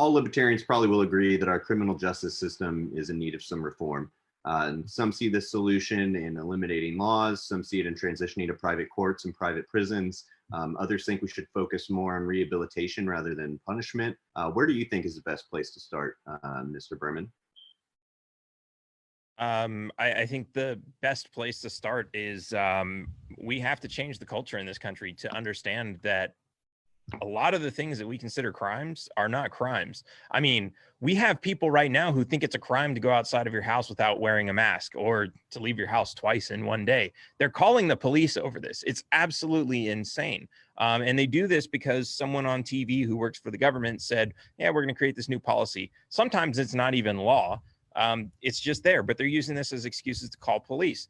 all libertarians probably will agree that our criminal justice system is in need of some reform. Some see this solution in eliminating laws, some see it in transitioning to private courts and private prisons. Others think we should focus more on rehabilitation rather than punishment. Where do you think is the best place to start, Mr. Berman? I think the best place to start is we have to change the culture in this country to understand that a lot of the things that we consider crimes are not crimes. I mean, we have people right now who think it's a crime to go outside of your house without wearing a mask or to leave your house twice in one day. They're calling the police over this. It's absolutely insane. And they do this because someone on TV who works for the government said, yeah, we're going to create this new policy. Sometimes it's not even law. It's just there, but they're using this as excuses to call police.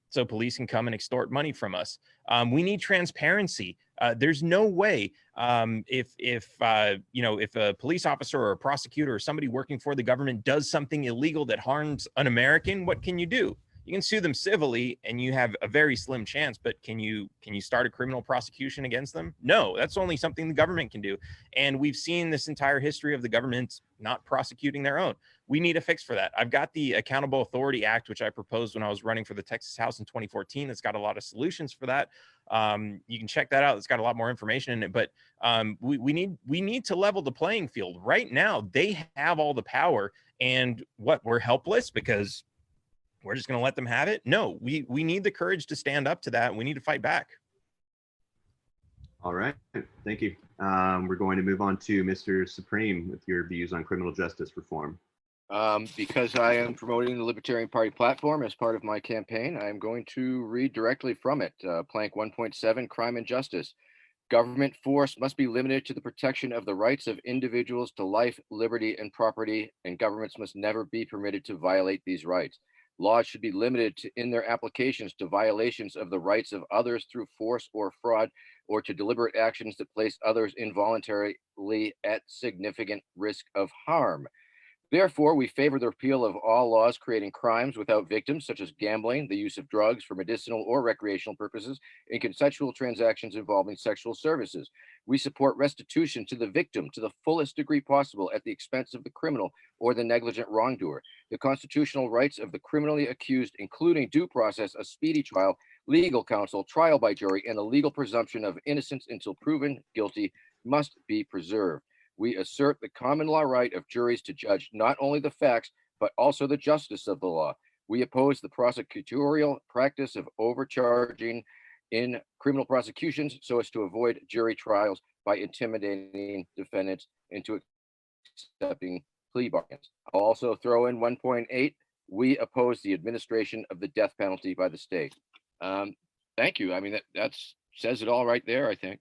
So police can come and extort money from us. We need transparency. There's no way if a police officer or a prosecutor or somebody working for the government does something illegal that harms an American, what can you do? You can sue them civilly and you have a very slim chance, but can you start a criminal prosecution against them? No, that's only something the government can do. And we've seen this entire history of the government not prosecuting their own. We need a fix for that. I've got the Accountable Authority Act, which I proposed when I was running for the Texas House in 2014. It's got a lot of solutions for that. You can check that out. It's got a lot more information in it, but we need to level the playing field. Right now, they have all the power, and we're helpless because we're just going to let them have it? No, we need the courage to stand up to that. And we need to fight back. All right, thank you. We're going to move on to Mr. Supreme with your views on criminal justice reform. Because I am promoting the Libertarian Party platform as part of my campaign, I am going to read directly from it. Plank 1.7, Crime and Justice. Government force must be limited to the protection of the rights of individuals to life, liberty, and property, and governments must never be permitted to violate these rights. Laws should be limited in their applications to violations of the rights of others through force or fraud, or to deliberate actions that place others involuntarily at significant risk of harm. Therefore, we favor the repeal of all laws creating crimes without victims, such as gambling, the use of drugs for medicinal or recreational purposes, and consensual transactions involving sexual services. We support restitution to the victim to the fullest degree possible at the expense of the criminal or the negligent wrongdoer. The constitutional rights of the criminally accused, including due process, a speedy trial, legal counsel, trial by jury, and the legal presumption of innocence until proven guilty, must be preserved. We assert the common law right of juries to judge not only the facts, but also the justice of the law. We oppose the prosecutorial practice of overcharging in criminal prosecutions so as to avoid jury trials by intimidating defendants into accepting plea bargains. I'll also throw in 1.8. We oppose the administration of the death penalty by the state. Thank you. I mean, that says it all right there, I think.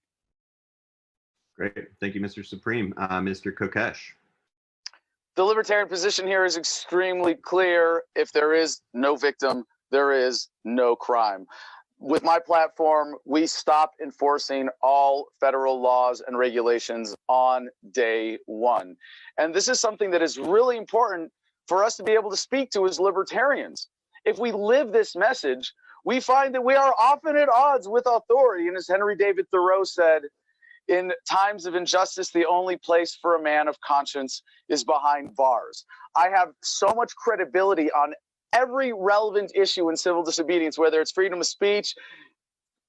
Great. Thank you, Mr. Supreme. Mr. Kokesh. The libertarian position here is extremely clear. If there is no victim, there is no crime. With my platform, we stop enforcing all federal laws and regulations on day one. And this is something that is really important for us to be able to speak to as libertarians. If we live this message, we find that we are often at odds with authority. And as Henry David Thoreau said, in times of injustice, the only place for a man of conscience is behind bars. I have so much credibility on every relevant issue in civil disobedience, whether it's freedom of speech,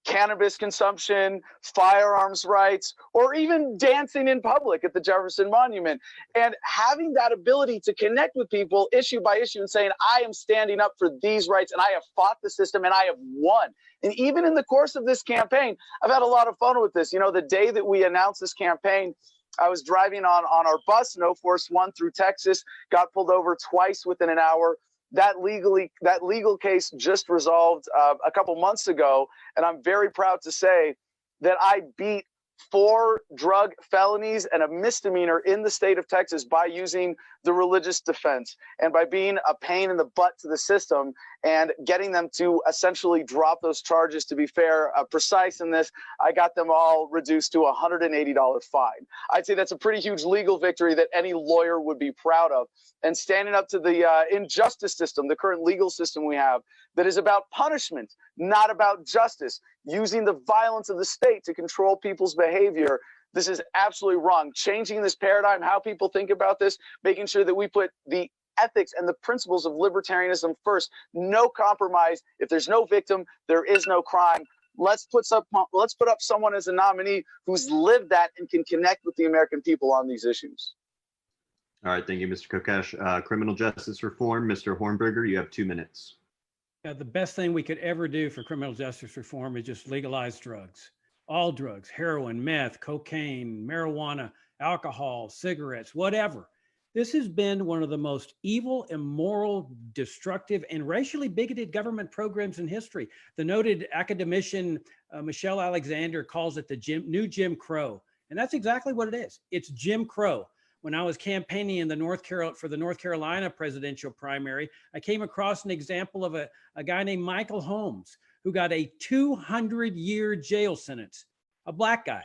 cannabis consumption, firearms rights, or even dancing in public at the Jefferson Monument. And having that ability to connect with people issue by issue and saying, I am standing up for these rights and I have fought the system and I have won. And even in the course of this campaign, I've had a lot of fun with this. You know, the day that we announced this campaign, I was driving on our bus, No Force One, through Texas, got pulled over twice within an hour. That legal case just resolved a couple months ago, and I'm very proud to say that I beat 4 drug felonies and a misdemeanor in the state of Texas by using the religious defense and by being a pain in the butt to the system and getting them to essentially drop those charges. To be fair, precise in this, I got them all reduced to a $180 fine. I'd say that's a pretty huge legal victory that any lawyer would be proud of. And standing up to the injustice system, the current legal system we have, that is about punishment, not about justice, using the violence of the state to control people's behavior. This is absolutely wrong. Changing this paradigm, how people think about this, making sure that we put the ethics and the principles of libertarianism first. No compromise. If there's no victim, there is no crime. Let's put up someone as a nominee who's lived that and can connect with the American people on these issues. All right, thank you, Mr. Kokesh. Criminal justice reform, Mr. Hornberger, you have 2 minutes. The best thing we could ever do for criminal justice reform is just legalize drugs. All drugs, heroin, meth, cocaine, marijuana, alcohol, cigarettes, whatever. This has been one of the most evil, immoral, destructive, and racially bigoted government programs in history. The noted academician Michelle Alexander calls it the new Jim Crow. And that's exactly what it is. It's Jim Crow. When I was campaigning in for the North Carolina presidential primary, I came across an example of a guy named Michael Holmes, who got a 200-year jail sentence, a black guy,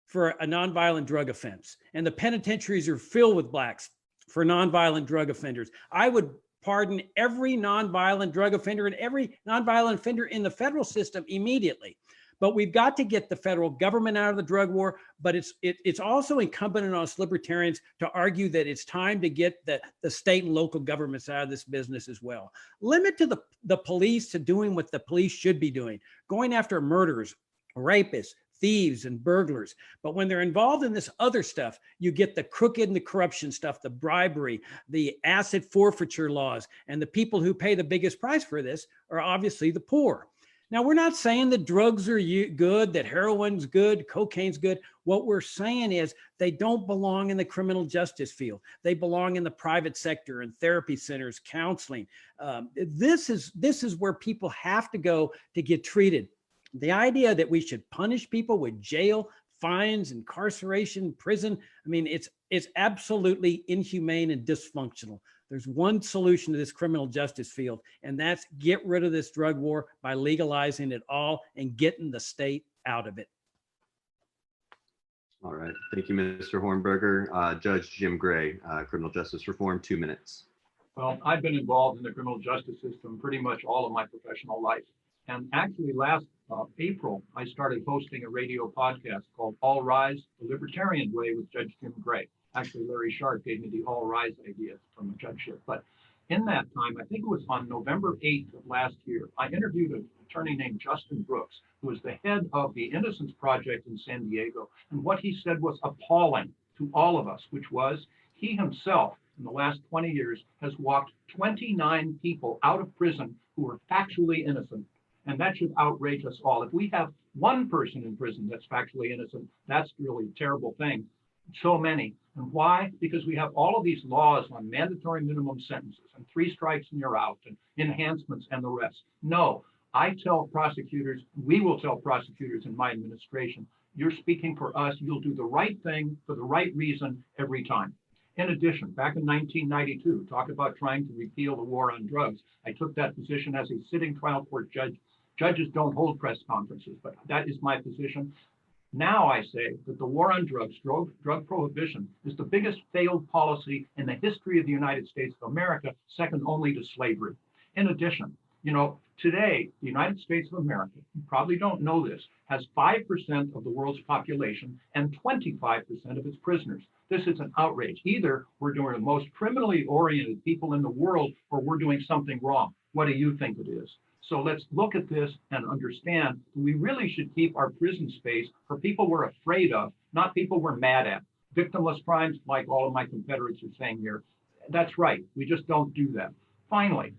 for a nonviolent drug offense. And the penitentiaries are filled with blacks for nonviolent drug offenders. I would pardon every nonviolent drug offender and every nonviolent offender in the federal system immediately. But we've got to get the federal government out of the drug war. But it's also incumbent on us libertarians to argue that it's time to get the state and local governments out of this business as well. Limit to the police to doing what the police should be doing, going after murderers, rapists, thieves, and burglars. But when they're involved in this other stuff, you get the crooked and the corruption stuff, the bribery, the asset forfeiture laws, and the people who pay the biggest price for this are obviously the poor. Now, we're not saying that drugs are good, that heroin's good, cocaine's good. What we're saying is they don't belong in the criminal justice field. They belong in the private sector and therapy centers, counseling. This is where people have to go to get treated. The idea that we should punish people with jail, fines, incarceration, prison, I mean, it's absolutely inhumane and dysfunctional. There's one solution to this criminal justice field, and that's get rid of this drug war by legalizing it all and getting the state out of it. All right, thank you, Mr. Hornberger. Judge Jim Gray, criminal justice reform, 2 minutes. Well, I've been involved in the criminal justice system pretty much all of my professional life. And actually last April, I started hosting a radio podcast called All Rise, the Libertarian Way with Judge Jim Gray. Actually, Larry Sharp gave me the All Rise idea from a judgeship. But in that time, I think it was on November 8th of last year, I interviewed an attorney named Justin Brooks, who was the head of the Innocence Project in San Diego. And what he said was appalling to all of us, which was he himself, in the last 20 years, has walked 29 people out of prison who were factually innocent. And that should outrage us all. If we have one person in prison that's factually innocent, that's really a terrible thing. So many. And why? Because we have all of these laws on mandatory minimum sentences and 3 strikes and you're out and enhancements and the rest. No, I tell prosecutors, we will tell prosecutors in my administration, you're speaking for us, you'll do the right thing for the right reason every time. In addition, back in 1992, talk about trying to repeal the war on drugs. I took that position as a sitting trial court judge. Judges don't hold press conferences, but that is my position. Now I say that the war on drugs, drug prohibition, is the biggest failed policy in the history of the United States of America, second only to slavery. In addition, today, the United States of America, you probably don't know this, has 5% of the world's population and 25% of its prisoners. This is an outrage. Either we're doing the most criminally oriented people in the world or we're doing something wrong. What do you think it is? So let's look at this and understand we really should keep our prison space for people we're afraid of, not people we're mad at. Victimless crimes, like all of my competitors are saying here. That's right. We just don't do that. Finally,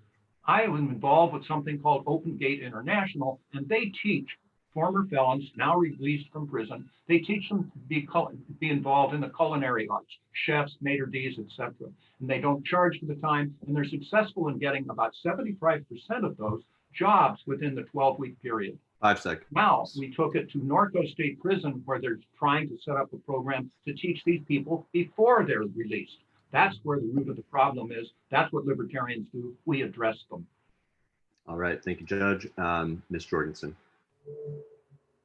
I am involved with something called Open Gate International, and they teach former felons now released from prison. They teach them to be involved in the culinary arts, chefs, maitre d's, etc. And they don't charge for the time, and they're successful in getting about 75% of those jobs within the 12-week period. 5 seconds. Now we took it to Norco State Prison, where they're trying to set up a program to teach these people before they're released. That's where the root of the problem is. That's what libertarians do. We address them. All right, thank you, Judge. Ms. Jorgensen.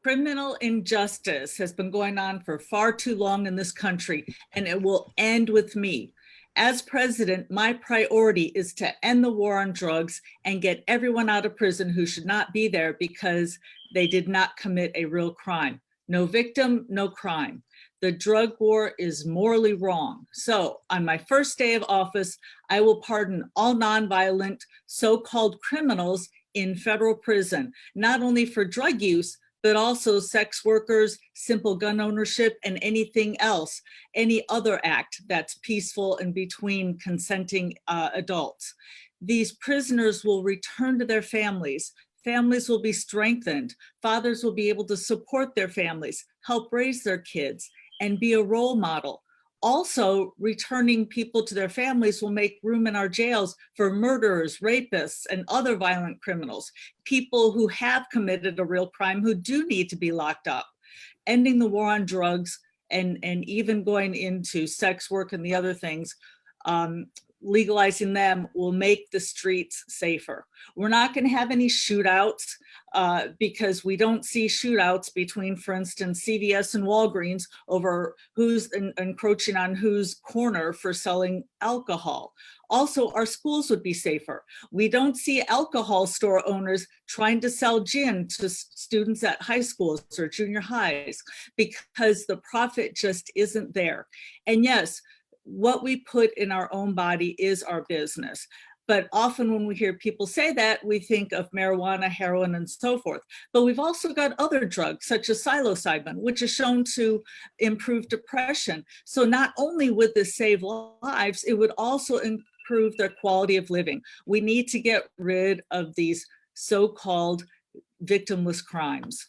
Criminal injustice has been going on for far too long in this country, and it will end with me. As president, my priority is to end the war on drugs and get everyone out of prison who should not be there because they did not commit a real crime. No victim, no crime. The drug war is morally wrong. So on my first day of office, I will pardon all nonviolent so-called criminals in federal prison, not only for drug use, but also sex workers, simple gun ownership, and anything else, any other act that's peaceful and between consenting adults. These prisoners will return to their families. Families will be strengthened. Fathers will be able to support their families, help raise their kids, and be a role model. Also, returning people to their families will make room in our jails for murderers, rapists, and other violent criminals, people who have committed a real crime who do need to be locked up. Ending the war on drugs and even going into sex work and the other things, legalizing them will make the streets safer. We're not going to have any shootouts because we don't see shootouts between, for instance, CVS and Walgreens over who's encroaching on whose corner for selling alcohol. Also, our schools would be safer. We don't see alcohol store owners trying to sell gin to students at high schools or junior highs because the profit just isn't there. And yes, what we put in our own body is our business. But often when we hear people say that, we think of marijuana, heroin, and so forth. But we've also got other drugs, such as psilocybin, which is shown to improve depression. So not only would this save lives, it would also improve their quality of living. We need to get rid of these so-called victimless crimes.